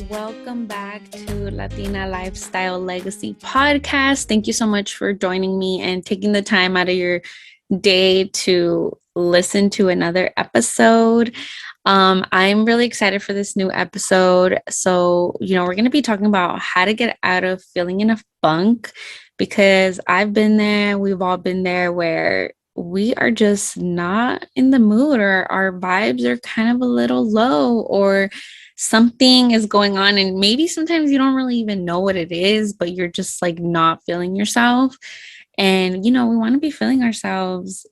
Welcome back to Latina Lifestyle Legacy podcast. Thank you so much for joining me and taking the time out of your day to listen to another episode. I'm really excited for this new episode. So, we're going to be talking about how to get out of feeling in a funk because I've been there, we've all been there where we are just not in the mood or our vibes are kind of a little low or something is going on and maybe sometimes you don't really even know what it is, but you're just like not feeling yourself. And we want to be feeling ourselves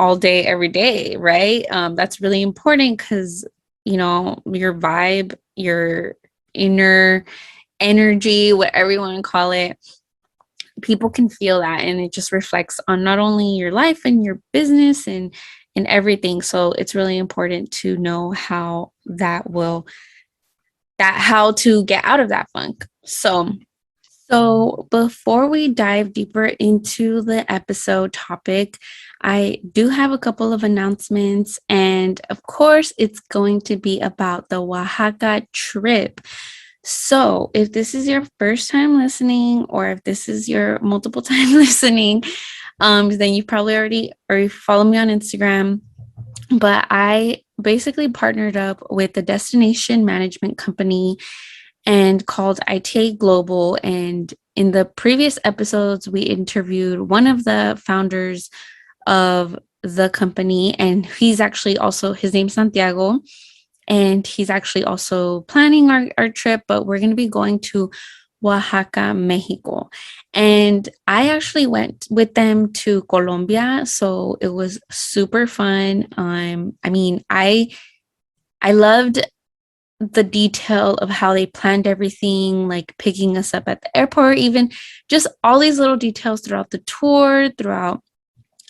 all day every day, right? That's really important because your vibe, your inner energy, whatever you want to call it, people can feel that, and it just reflects on not only your life and your business and everything. So it's really important to know how to get out of that funk. So before we dive deeper into the episode topic, I do have a couple of announcements, and of course it's going to be about the Oaxaca trip. So if this is your first time listening, or if this is your multiple time listening, then you probably already follow me on Instagram. But I basically partnered up with the destination management company and called ITA Global. And in the previous episodes, we interviewed one of the founders of the company, and his name's Santiago, and he's actually also planning our trip, but we're going to be going to Oaxaca, Mexico. And I actually went with them to Colombia, so it was super fun. I loved the detail of how they planned everything, like picking us up at the airport, even just all these little details throughout the tour,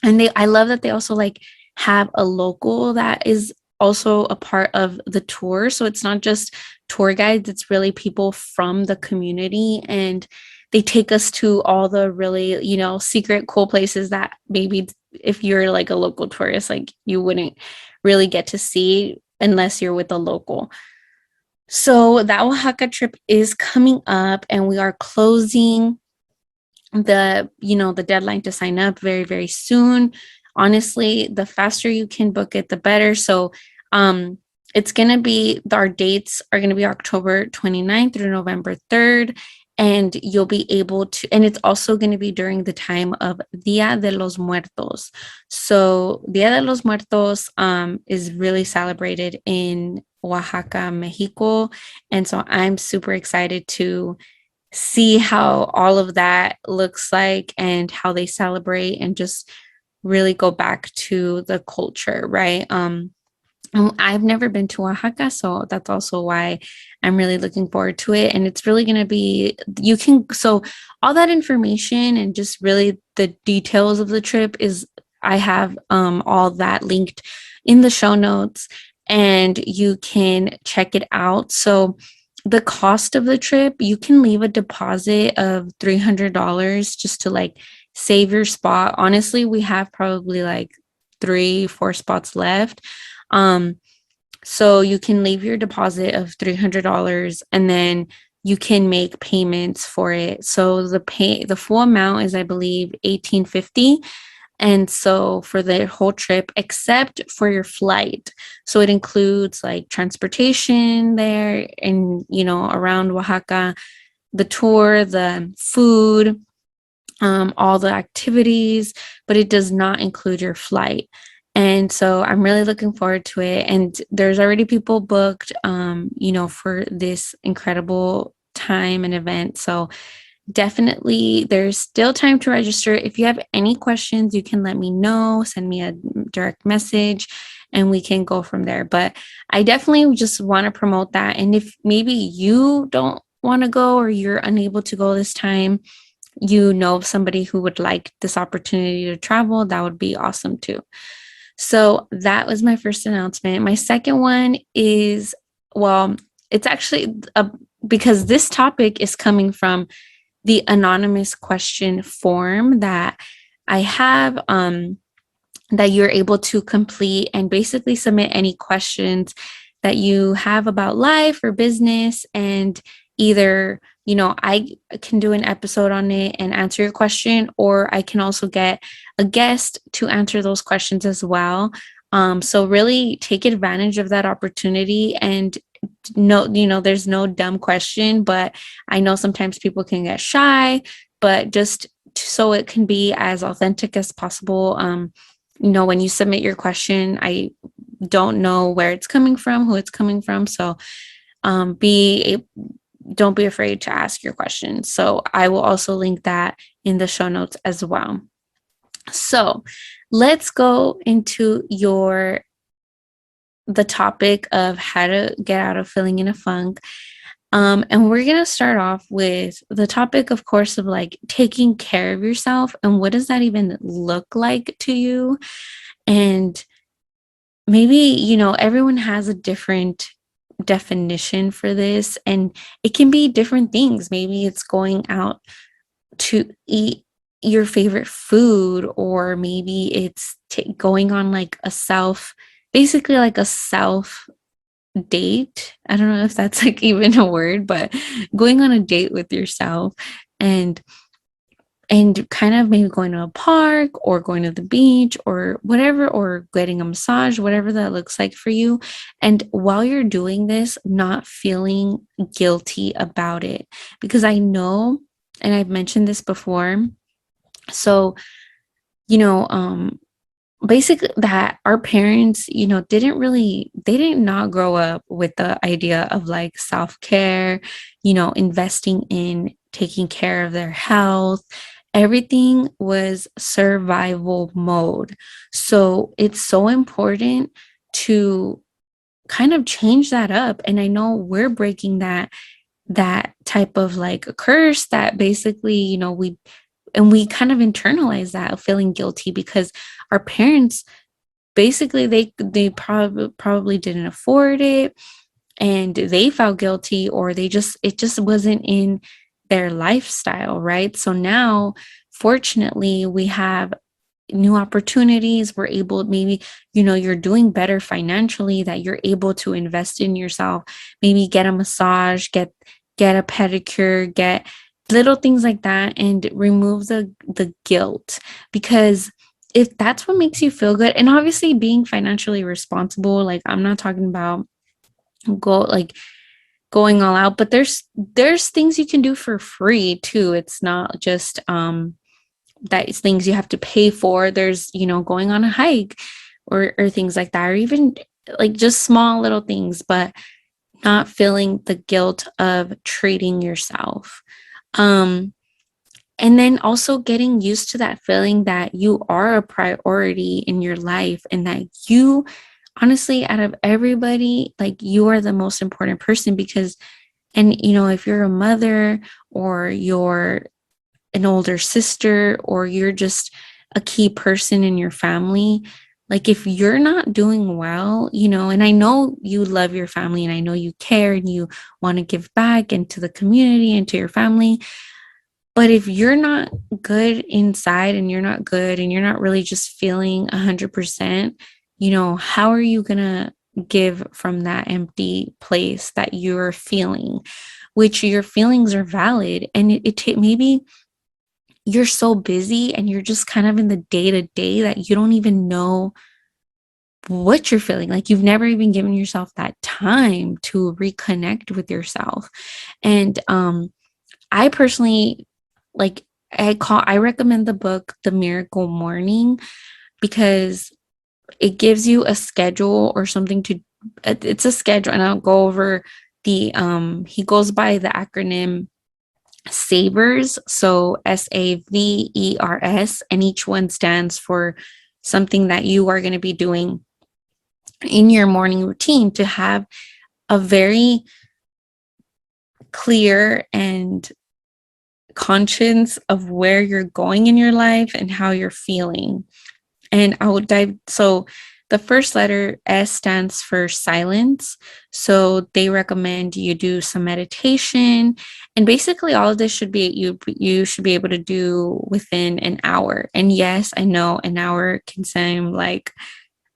I love that they also like have a local that is also a part of the tour. So it's not just tour guides, it's really people from the community, and they take us to all the really, secret cool places that maybe if you're like a local tourist, like you wouldn't really get to see unless you're with a local. So that Oaxaca trip is coming up, and we are closing the deadline to sign up very, very soon. Honestly, the faster you can book it, the better. So our dates are going to be October 29th through November 3rd. And you'll be able to, and it's also going to be during the time of Dia de los Muertos. So Dia de los Muertos is really celebrated in Oaxaca, Mexico. And so I'm super excited to see how all of that looks like and how they celebrate and just really go back to the culture, right? I've never been to Oaxaca, so that's also why I'm really looking forward to it. And it's really going to be, so all that information and just really the details of the trip I have all that linked in the show notes, and you can check it out. So the cost of the trip, you can leave a deposit of $300 just to like save your spot. Honestly, we have probably like 3-4 spots left. So you can leave your deposit of $300, and then you can make payments for it. So the full amount is, I believe, $1,850. And so for the whole trip, except for your flight. So it includes like transportation there and, around Oaxaca, the tour, the food, all the activities, but it does not include your flight. And so I'm really looking forward to it. And there's already people booked, for this incredible time and event. So definitely there's still time to register. If you have any questions, you can let me know, send me a direct message, and we can go from there. But I definitely just want to promote that. And if maybe you don't want to go or you're unable to go this time, somebody who would like this opportunity to travel, that would be awesome too. So that was my first announcement. My second one is, it's actually because this topic is coming from the anonymous question form that I have, that you're able to complete and basically submit any questions that you have about life or business, and either, I can do an episode on it and answer your question, or I can also get a guest to answer those questions as well. So really take advantage of that opportunity. And no, there's no dumb question, but I know sometimes people can get shy, but just so it can be as authentic as possible. When you submit your question, I don't know where it's coming from, who it's coming from. So don't be afraid to ask your questions. So I will also link that in the show notes as well. So let's go into the topic of how to get out of feeling in a funk. And we're going to start off with the topic, of course, of like taking care of yourself. And what does that even look like to you? And maybe, everyone has a different definition for this, and it can be different things. Maybe it's going out to eat your favorite food, or maybe it's going on like basically like a self date. I don't know if that's like even a word, but going on a date with yourself, and kind of maybe going to a park or going to the beach or whatever, or getting a massage, whatever that looks like for you. And while you're doing this, not feeling guilty about it, because I know, and I've mentioned this before. So, basically that our parents, they did not grow up with the idea of like self-care, investing in taking care of their health. Everything was survival mode. So it's so important to kind of change that up. And I know we're breaking that type of like a curse that basically, we kind of internalize that of feeling guilty because our parents basically they probably didn't afford it, and they felt guilty, or it just wasn't in their lifestyle, right? So now, fortunately, we have new opportunities. We're able, maybe, you're doing better financially, that you're able to invest in yourself, maybe get a massage, get a pedicure, get little things like that, and remove the guilt. Because if that's what makes you feel good, and obviously being financially responsible, like I'm not talking about going all out, but there's things you can do for free too. It's not just that it's things you have to pay for. There's, going on a hike or things like that, or even like just small little things, but not feeling the guilt of treating yourself. And then also getting used to that feeling that you are a priority in your life, and that you, honestly, out of everybody, like you are the most important person. Because, and if you're a mother, or you're an older sister, or you're just a key person in your family, like if you're not doing well, and I know you love your family, and I know you care, and you want to give back into the community and to your family. But if you're not good inside, and you're not good, and you're not really just feeling 100%, how are you going to give from that empty place that you're feeling, which your feelings are valid. And maybe you're so busy, and you're just kind of in the day to day, that you don't even know what you're feeling. Like you've never even given yourself that time to reconnect with yourself. And I personally, like, I recommend the book The Miracle Morning, because it gives you a schedule or something to, it's a schedule, and I'll go over he goes by the acronym SAVERS. So SAVERS, and each one stands for something that you are going to be doing in your morning routine to have a very clear and conscience of where you're going in your life and how you're feeling. And I will dive. So the first letter, S, stands for silence. So they recommend you do some meditation. And basically all of this should be, you should be able to do within an hour. And yes, I know an hour can seem like,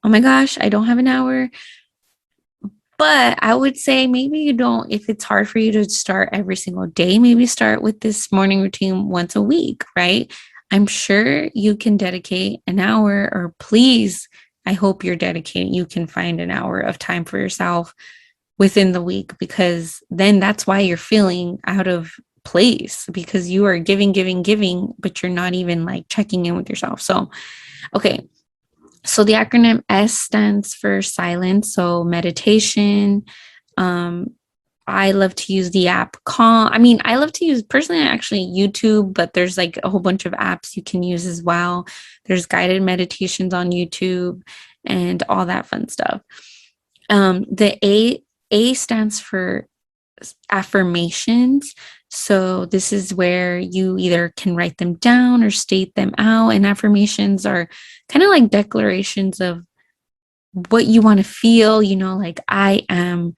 oh my gosh, I don't have an hour. But I would say maybe you don't, if it's hard for you to start every single day, maybe start with this morning routine once a week, right? I'm sure you can dedicate an hour, or please, I hope you're dedicating, you can find an hour of time for yourself within the week, because then that's why you're feeling out of place, because you are giving, giving, giving, but you're not even like checking in with yourself. So, okay. So the acronym S stands for silence. So meditation. Um, I love to use the app Calm. I mean, I love to use personally actually YouTube, but there's like a whole bunch of apps you can use as well. There's guided meditations on YouTube and all that fun stuff. The A stands for affirmations. So this is where you either can write them down or state them out. And affirmations are kind of like declarations of what you want to feel, like I am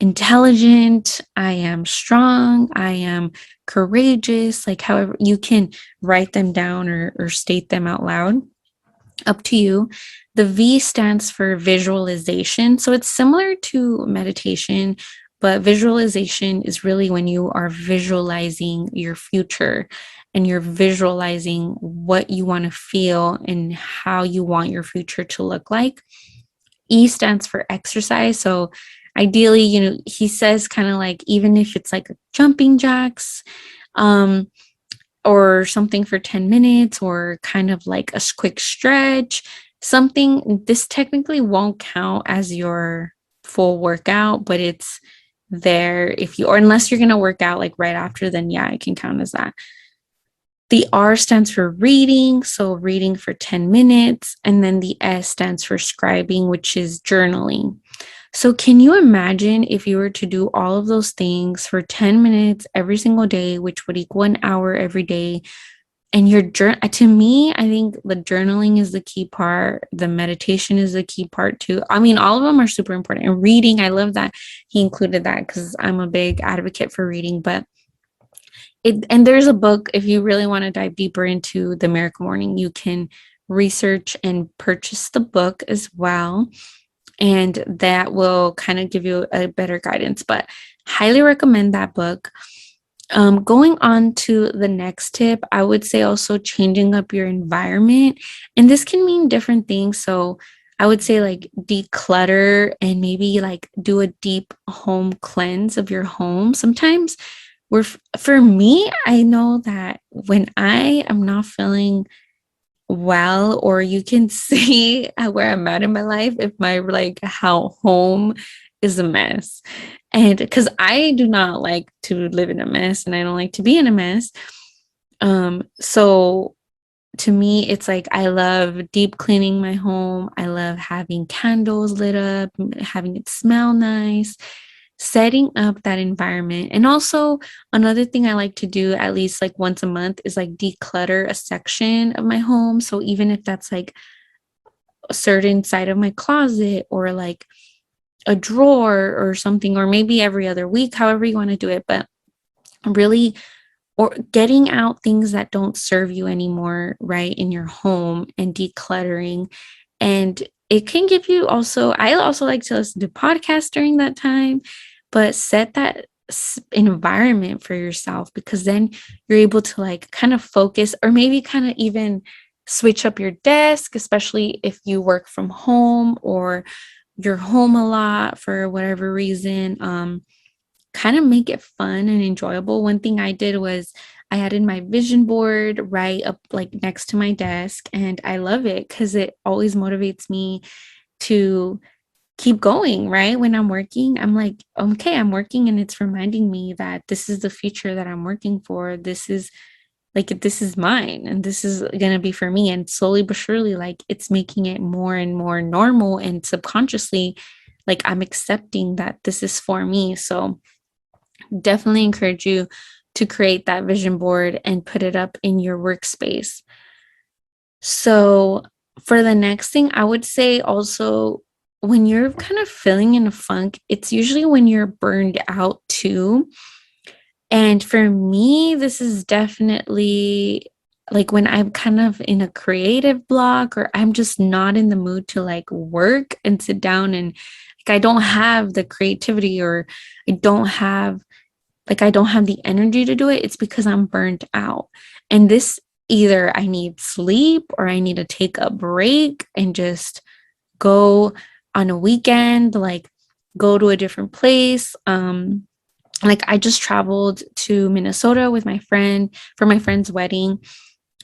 intelligent, I am strong, I am courageous, like however you can write them down or state them out loud, up to you. The V stands for visualization. So it's similar to meditation, but visualization is really when you are visualizing your future and you're visualizing what you want to feel and how you want your future to look like. E stands for exercise. So ideally, he says kind of like, even if it's like jumping jacks, or something for 10 minutes, or kind of like a quick stretch, something, this technically won't count as your full workout, but it's there if you, or unless you're going to work out like right after, then yeah, it can count as that. The R stands for reading, so reading for 10 minutes. And then the S stands for scribing, which is journaling. So can you imagine if you were to do all of those things for 10 minutes every single day, which would equal an hour every day? And to me, I think the journaling is the key part. The meditation is the key part too. I mean, all of them are super important. And reading, I love that he included that because I'm a big advocate for reading. But and there's a book, if you really want to dive deeper into the Miracle Morning, you can research and purchase the book as well. And that will kind of give you a better guidance, but highly recommend that book. Going on to the next tip, I would say also changing up your environment. And this can mean different things. So I would say like declutter and maybe like do a deep home cleanse of your home. Sometimes for me, I know that when I am not feeling well, or you can see where I'm at in my life, if my like how home is a mess. And because I do not like to live in a mess and I don't like to be in a mess. So to me, it's like I love deep cleaning my home. I love having candles lit up, having it smell nice, setting up that environment. And also, another thing I like to do at least like once a month is like declutter a section of my home. So even if that's like a certain side of my closet, or like a drawer or something, or maybe every other week, however you want to do it, but really, or getting out things that don't serve you anymore, right, in your home, and decluttering. And it can give you also, I also like to listen to podcasts during that time, but set that environment for yourself, because then you're able to like kind of focus, or maybe kind of even switch up your desk, especially if you work from home or you're home a lot for whatever reason. Kind of make it fun and enjoyable. One thing I did was I added my vision board right up like next to my desk, and I love it because it always motivates me to keep going, right? When I'm working, I'm like, okay, I'm working, and it's reminding me that this is the future that I'm working for. This is mine, and this is going to be for me. And slowly but surely, like it's making it more and more normal, and subconsciously, like I'm accepting that this is for me. So definitely encourage you to create that vision board and put it up in your workspace. So for the next thing, I would say also, when you're kind of feeling in a funk, it's usually when you're burned out too. And for me, this is definitely like when I'm kind of in a creative block, or I'm just not in the mood to like work and sit down and like I don't have the creativity, or I don't have I don't have the energy to do it, it's because I'm burnt out. And this, either I need sleep or I need to take a break and just go on a weekend, like go to a different place. Like I just traveled to Minnesota with my friend for my friend's wedding,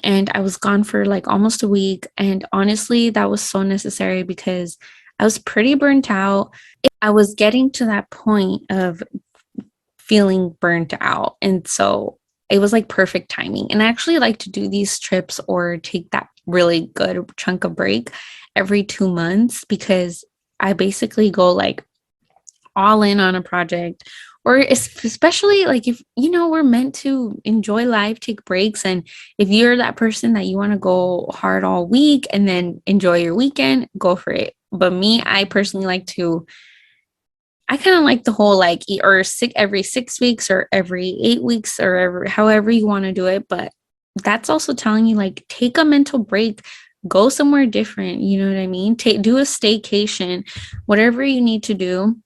and I was gone for like almost a week. And honestly, that was so necessary because I was pretty burnt out. I was getting to that point of feeling burnt out. And so it was like perfect timing. And I actually like to do these trips or take that really good chunk of break every 2 months, because I basically go like all in on a project. Or especially like if we're meant to enjoy life, take breaks. And if you're that person that you want to go hard all week and then enjoy your weekend, go for it. But me, I personally like to, I kind of like the whole like or every 6 weeks or every 8 weeks or however you want to do it. But that's also telling you like take a mental break, go somewhere different. You know what I mean? Do a staycation, whatever you need to do.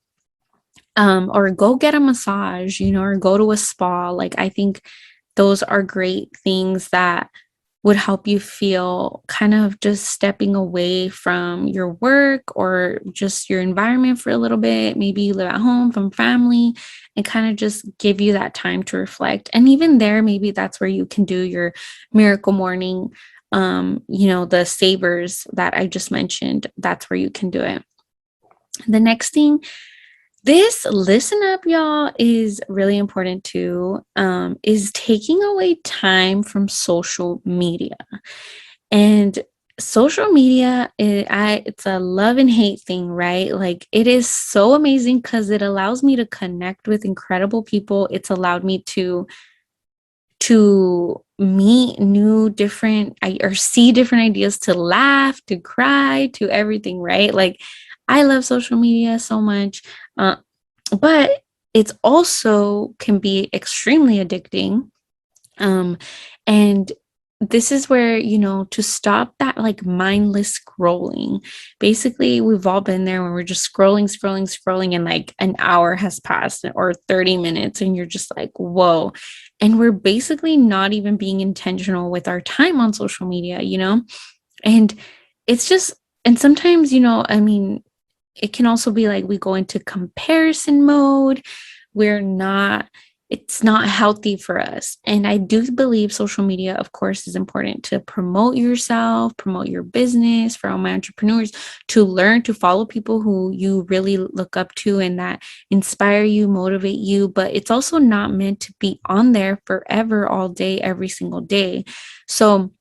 Or go get a massage, or go to a spa. Like I think those are great things that would help you feel kind of just stepping away from your work or just your environment for a little bit. Maybe you live at home from family, and kind of just give you that time to reflect. And even there, maybe that's where you can do your miracle morning, the savers that I just mentioned. That's where you can do it. The next thing, this, listen up, y'all, is really important too, is taking away time from social media. And social media, it's a love and hate thing, right? Like it is so amazing because it allows me to connect with incredible people. It's allowed me to meet new different or see different ideas, to laugh, to cry, to everything, right? Like I love social media so much. But it's also can be extremely addicting. And this is where, to stop that like mindless scrolling. Basically, we've all been there when we're just scrolling, and like an hour has passed or 30 minutes, and you're just like, whoa. And we're basically not even being intentional with our time on social media, And it's just, and sometimes, I mean, it can also be like we go into comparison mode. It's not healthy for us. And I do believe social media, of course, is important to promote yourself, promote your business, for all my entrepreneurs to learn to follow people who you really look up to and that inspire you, motivate you. But it's also not meant to be on there forever, all day, every single day. So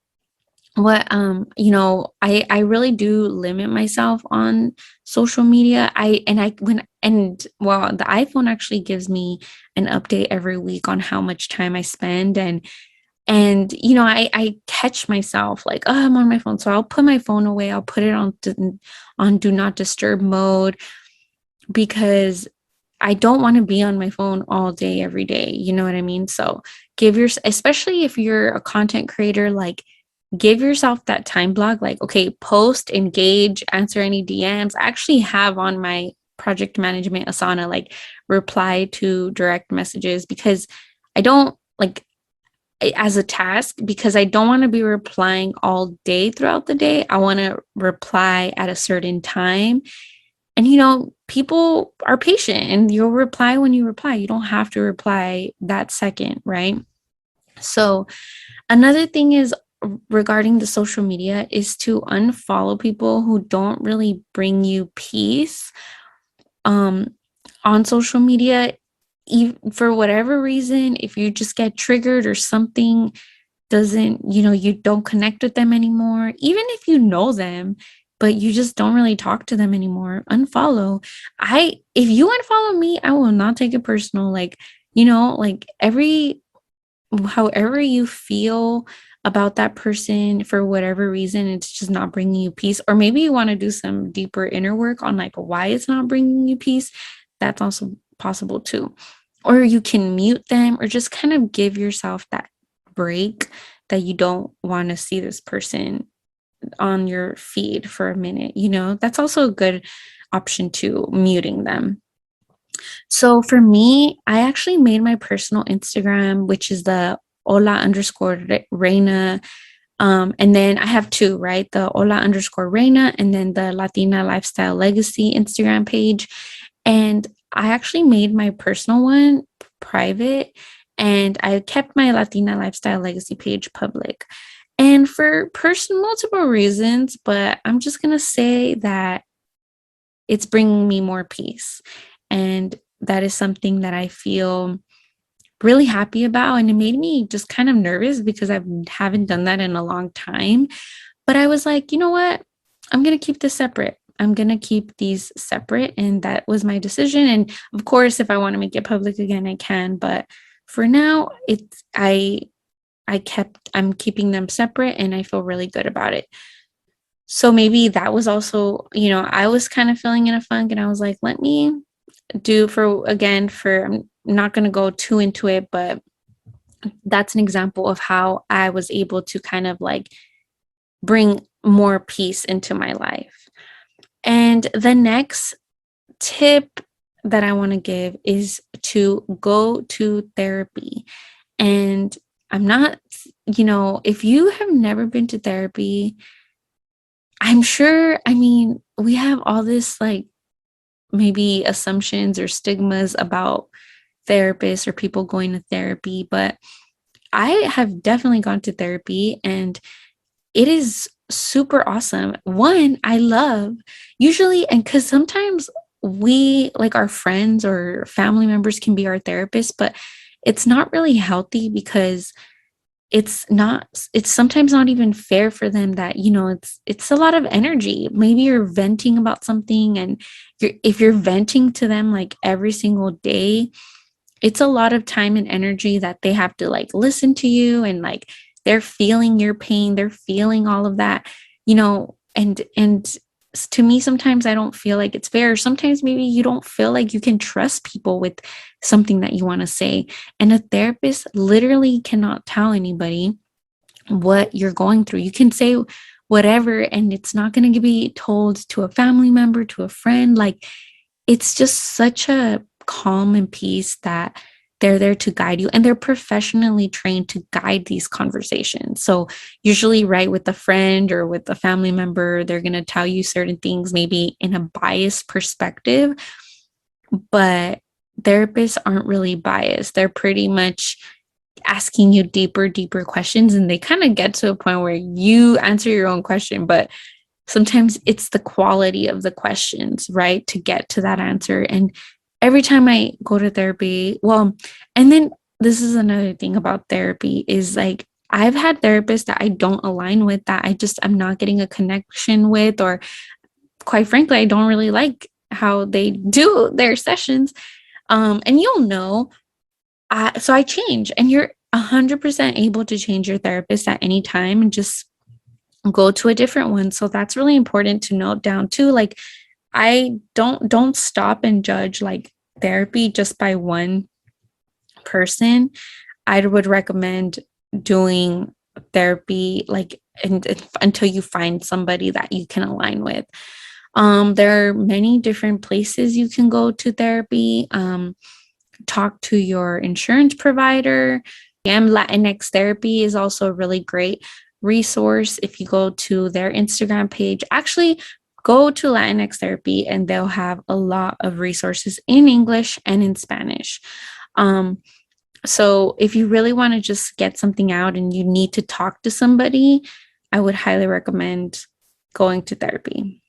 what I really do limit myself on social media. The iPhone actually gives me an update every week on how much time I spend. And I catch myself like, oh, I'm on my phone, so I'll put my phone away. I'll put it on do not disturb mode, because I don't want to be on my phone all day every day. You know what I mean? So especially if you're a content creator, like give yourself that time block, like, okay, post, engage, answer any DMs. I actually have on my project management Asana, like reply to direct messages, because I don't like as a task, because I don't want to be replying all day throughout the day. I want to reply at a certain time. And people are patient and you'll reply when you reply. You don't have to reply that second, right? So another thing is, regarding the social media, is to unfollow people who don't really bring you peace. On social media, for whatever reason, if you just get triggered or something doesn't, you don't connect with them anymore, even if you know them, but you just don't really talk to them anymore, unfollow. If you unfollow me, I will not take it personal. Like, like however you feel about that person, for whatever reason, it's just not bringing you peace. Or maybe you want to do some deeper inner work on like why it's not bringing you peace. That's also possible too. Or you can mute them, or just kind of give yourself that break, that you don't want to see this person on your feed for a minute, that's also a good option too, muting them. So for me, I actually made my personal Instagram, which is the Hola_Reina. And then I have two, right? The Hola_Reina and then the Latina Lifestyle Legacy Instagram page. And I actually made my personal one private and I kept my Latina Lifestyle Legacy page public. And for multiple reasons, but I'm just going to say that it's bringing me more peace. And that is something that I feel really happy about. And it made me just kind of nervous because I haven't done that in a long time. But I was like, you know what? I'm going to keep this separate. I'm going to keep these separate. And that was my decision. And of course, if I want to make it public again, I can. But for now, I'm keeping them separate and I feel really good about it. So maybe that was also, I was kind of feeling in a funk and I was like, let me I'm not going to go too into it, but that's an example of how I was able to kind of like bring more peace into my life. And the next tip that I want to give is to go to therapy. And I'm not, if you have never been to therapy, I'm sure, we have all this like maybe assumptions or stigmas about therapists or people going to therapy, but I have definitely gone to therapy and it is super awesome. One, I love usually, and because sometimes we like our friends or family members can be our therapist, but it's not really healthy because it's sometimes not even fair for them that it's a lot of energy. Maybe you're venting about something and if you're venting to them like every single day, it's a lot of time and energy that they have to like listen to you and like they're feeling your pain, they're feeling all of that, and to me sometimes I don't feel like it's fair. Sometimes maybe you don't feel like you can trust people with something that you want to say, and a therapist literally cannot tell anybody what you're going through. You can say whatever and it's not going to be told to a family member, to a friend. Like it's just such a calm and peace that they're there to guide you and they're professionally trained to guide these conversations. So usually right with a friend or with a family member, they're going to tell you certain things maybe in a biased perspective, but therapists aren't really biased. They're pretty much asking you deeper questions and they kind of get to a point where you answer your own question, but sometimes it's the quality of the questions, right, to get to that answer. And every time I go to therapy, and then this is another thing about therapy is like, I've had therapists that I don't align with, that I'm not getting a connection with, or quite frankly, I don't really like how they do their sessions. And you'll know, so I change, and you're 100% able to change your therapist at any time and just go to a different one. So that's really important to note down too. Like I don't stop and judge like therapy just by one person. I would recommend doing therapy like until you find somebody that you can align with. There are many different places you can go to therapy. Talk to your insurance provider. Latinx Therapy is also a really great resource. If you go to their Instagram page, actually go to Latinx Therapy and they'll have a lot of resources in English and in Spanish. So if you really want to just get something out and you need to talk to somebody, I would highly recommend going to therapy.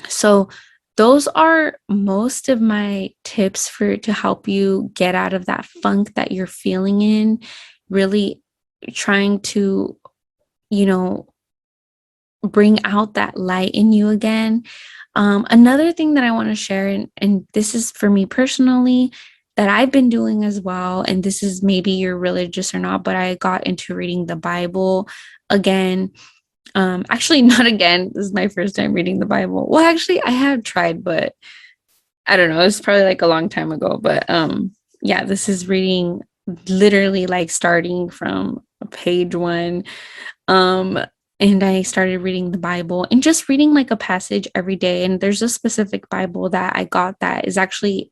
So those are most of my tips to help you get out of that funk that you're feeling in, really trying to, bring out that light in you again. Another thing that I want to share, and this is for me personally, that I've been doing as well, and this is maybe you're religious or not, but I got into reading the Bible again. Actually, not again. This is my first time reading the Bible. Well, actually, I have tried, but I don't know. It's probably like a long time ago. But yeah, this is reading literally like starting from page one. and I started reading the Bible and just reading like a passage every day. And there's a specific Bible that I got that is actually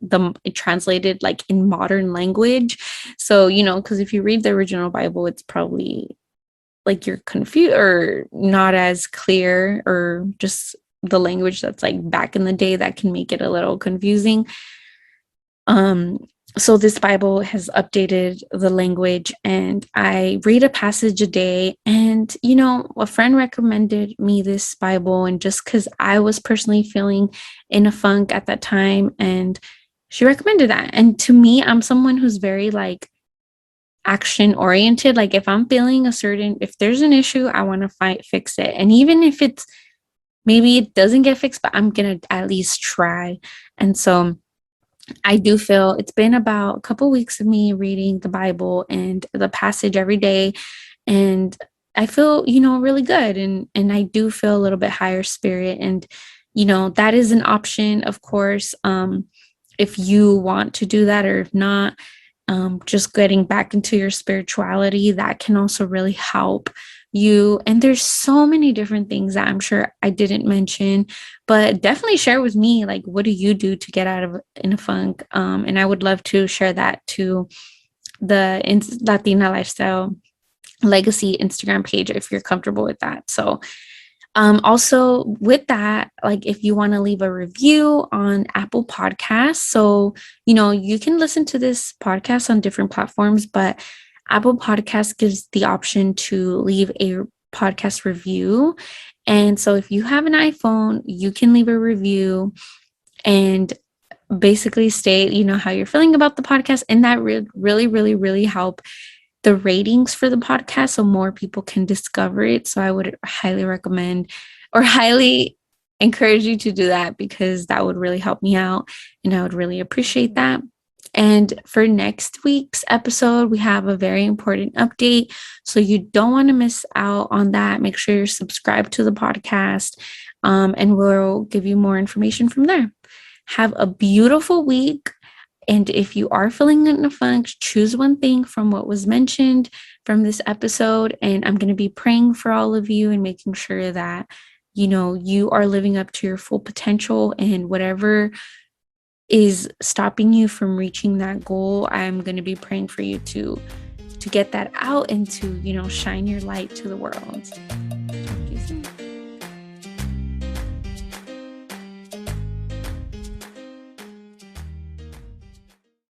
translated like in modern language. So, because if you read the original Bible, it's probably like you're confused or not as clear, or just the language that's like back in the day that can make it a little confusing. Um, so this Bible has updated the language, and I read a passage a day. And, a friend recommended me this Bible, and just because I was personally feeling in a funk at that time, and she recommended that. And to me, I'm someone who's very like action oriented. Like if I'm feeling if there's an issue, I want to fix it. And even if maybe it doesn't get fixed, but I'm going to at least try. And so I do feel it's been about a couple weeks of me reading the Bible and the passage every day. And I feel, really good. And I do feel a little bit higher spirit. And, that is an option, of course, if you want to do that, or if not, just getting back into your spirituality, that can also really help you. And there's so many different things that I'm sure I didn't mention, but definitely share with me, like, what do you do to get out of in a funk? And I would love to share that to the Latina Lifestyle Legacy Instagram page if you're comfortable with that. So also with that, like if you want to leave a review on Apple Podcasts, so, you can listen to this podcast on different platforms, but Apple Podcasts gives the option to leave a podcast review. And so if you have an iPhone, you can leave a review and basically state, how you're feeling about the podcast. And that really, really, really help the ratings for the podcast so more people can discover it. So I would highly recommend or highly encourage you to do that, because that would really help me out and I would really appreciate that. And for next week's episode, we have a very important update. So you don't want to miss out on that. Make sure you're subscribed to the podcast, and we'll give you more information from there. Have a beautiful week. And if you are feeling in a funk, choose one thing from what was mentioned from this episode. And I'm going to be praying for all of you and making sure that, you are living up to your full potential, and whatever is stopping you from reaching that goal, I'm going to be praying for you to get that out and to, shine your light to the world.